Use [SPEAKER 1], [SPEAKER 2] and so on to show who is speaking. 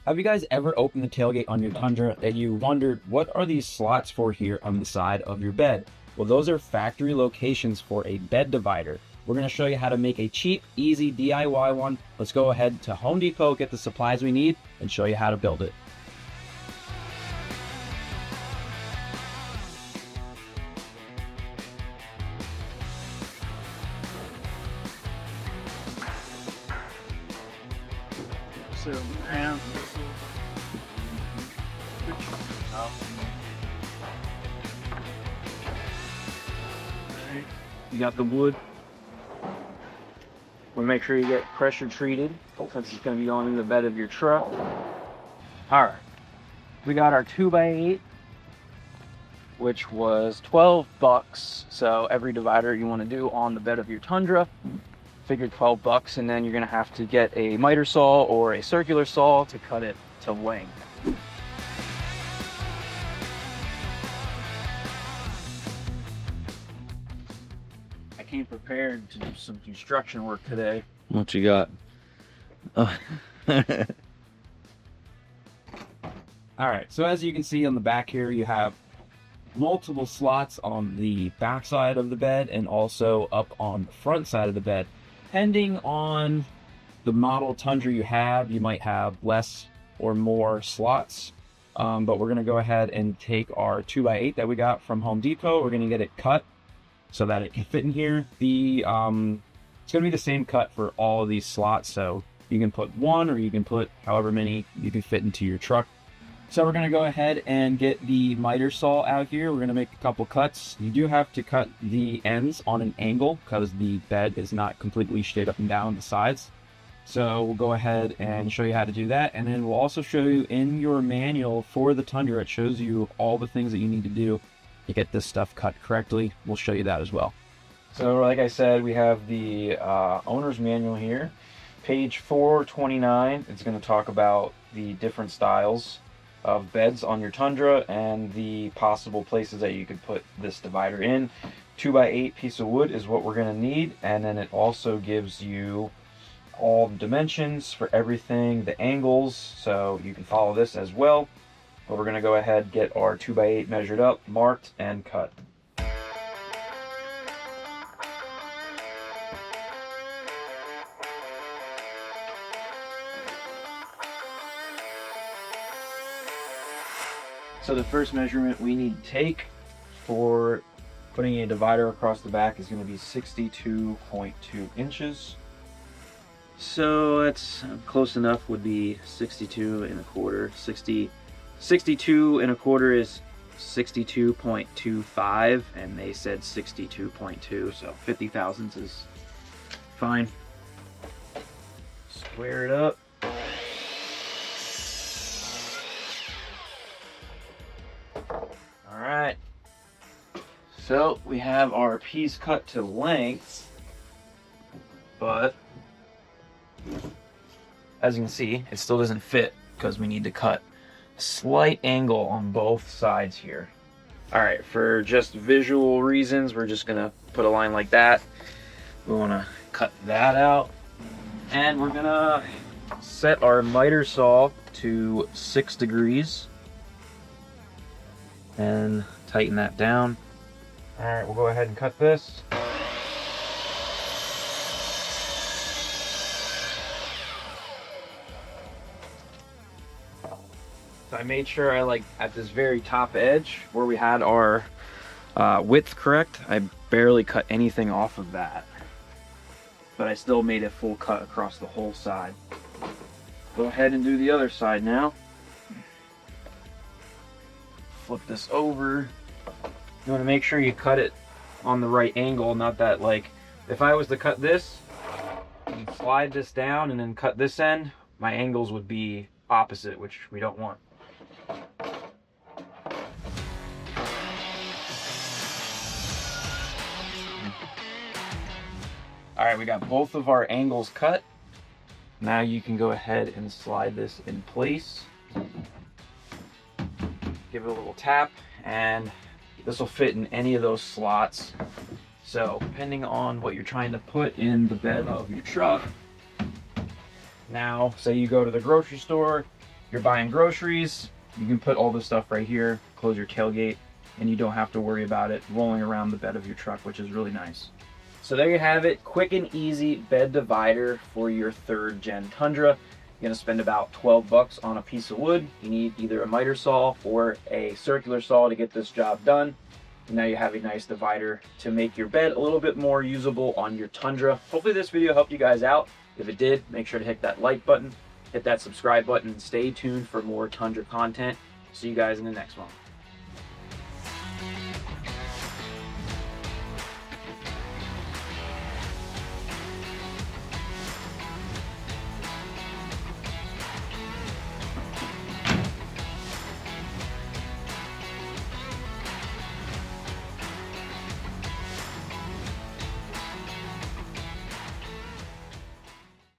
[SPEAKER 1] Have you guys ever opened the tailgate on your Tundra and you wondered, what are these slots for here on the side of your bed? Well, those are factory locations for a bed divider. We're going to show you how to make a cheap, easy DIY one. Let's go ahead to Home Depot, get the supplies we need, and show you how to build it.
[SPEAKER 2] So, and you got the wood. We'll make sure you get pressure treated since it's going to be going in the bed of your truck. All right, we got our 2x8, which was $12. So every divider you want to do on the bed of your Tundra, figured $12, and then you're going to have to get a miter saw or a circular saw to cut it to length. I came prepared to do some construction work today.
[SPEAKER 3] What you got? Oh.
[SPEAKER 1] All right, so as you can see on the back here, you have multiple slots on the back side of the bed and also up on the front side of the bed. Depending on the model Tundra you have, you might have less or more slots. But we're gonna go ahead and take our 2x8 that we got from Home Depot. We're gonna get it cut so that it can fit in here. It's gonna be the same cut for all of these slots, so you can put one or you can put however many you can fit into your truck. So we're gonna go ahead and get the miter saw out here. We're gonna make a couple cuts. You do have to cut the ends on an angle because the bed is not completely straight up and down the sides. So we'll go ahead and show you how to do that. And then we'll also show you in your manual for the Tundra, it shows you all the things that you need to do to get this stuff cut correctly. We'll show you that as well.
[SPEAKER 2] So like I said, we have the owner's manual here. Page 429, it's going to talk about the different styles of beds on your Tundra and the possible places that you could put this divider in. 2x8 piece of wood is what we're going to need, and then it also gives you all the dimensions for everything, the angles, so you can follow this as well. But we're going to go ahead, get our 2x8 measured up, marked, and cut. So the first measurement we need to take for putting a divider across the back is going to be 62.2 inches. So that's close enough, would be 62 and a quarter. 62 and a quarter is 62.25, and they said 62.2, so 50 thousandths is fine. Square it up. Alright, so we have our piece cut to length, but as you can see, it still doesn't fit because we need to cut a slight angle on both sides here. Alright, for just visual reasons, we're just going to put a line like that. We want to cut that out, and we're going to set our miter saw to 6 degrees. And tighten that down. All right, we'll go ahead and cut this. So I made sure I at this very top edge where we had our width correct, I barely cut anything off of that. But I still made a full cut across the whole side. Go ahead and do the other side now. Flip this over. You want to make sure you cut it on the right angle, not that if I was to cut this and slide this down and then cut this end, my angles would be opposite, which we don't want. All right, we got both of our angles cut. Now you can go ahead and slide this in place. Give it a little tap, and this will fit in any of those slots. So depending on what you're trying to put in the bed of your truck. Now, say you go to the grocery store, you're buying groceries, you can put all this stuff right here, close your tailgate, and you don't have to worry about it rolling around the bed of your truck, which is really nice. So there you have it, quick and easy bed divider for your 3rd gen Tundra. You're gonna spend about 12 bucks on a piece of wood. You need either a miter saw or a circular saw to get this job done. And now you have a nice divider to make your bed a little bit more usable on your Tundra. Hopefully this video helped you guys out. If it did, make sure to hit that like button, hit that subscribe button, and stay tuned for more Tundra content. See you guys in the next one.